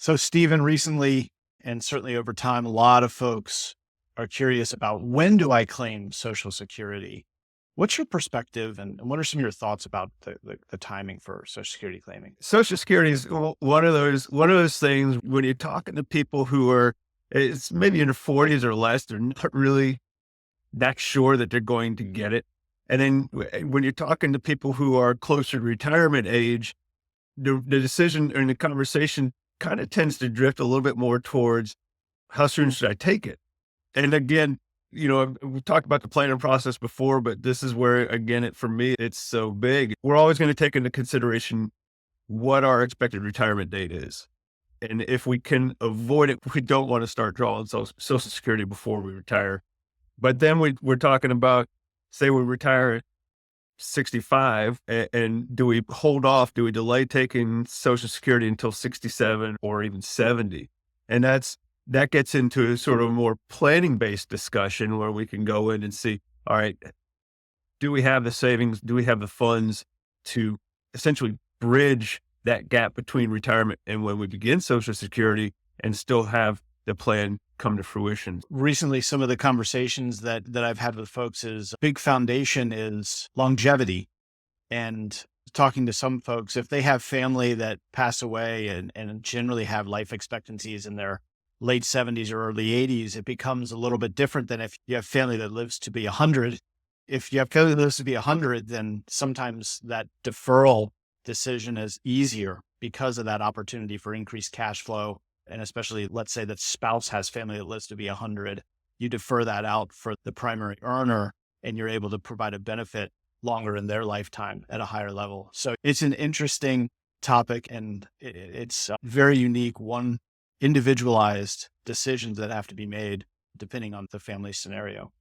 So, Stephen, recently, and certainly over time, a lot of folks are curious about when do I claim Social Security? What's your perspective and what are some of your thoughts about the timing for Social Security claiming? Social Security is one of those things when you're talking to people who are it's maybe in their 40s or less, they're not really that sure that they're going to get it. And then when you're talking to people who are closer to retirement age, the decision and the conversation kind of tends to drift a little bit more towards how soon should I take it? And again, we talked about the planning process before, but this is where, again, for me, it's so big. We're always going to take into consideration what our expected retirement date is. And if we can avoid it, we don't want to start drawing Social Security before we retire. But then we're talking about, say we retire at 65, and do we hold off? Do we delay taking Social Security until 67 or even 70? And that gets into sort of a more planning based discussion where we can go in and see, all right, do we have the savings? Do we have the funds to essentially bridge that gap between retirement and when we begin Social Security and still have the plan come to fruition? Recently, some of the conversations that I've had with folks is a big foundation is longevity. And talking to some folks, if they have family that pass away and generally have life expectancies in their late 70s or early 80s, it becomes a little bit different than if you have family that lives to be 100. If you have family that lives to be 100, then sometimes that deferral decision is easier because of that opportunity for increased cash flow. And especially, let's say that spouse has family that lives to be 100, you defer that out for the primary earner and you're able to provide a benefit longer in their lifetime at a higher level. So it's an interesting topic and it's very unique, one individualized decisions that have to be made depending on the family scenario.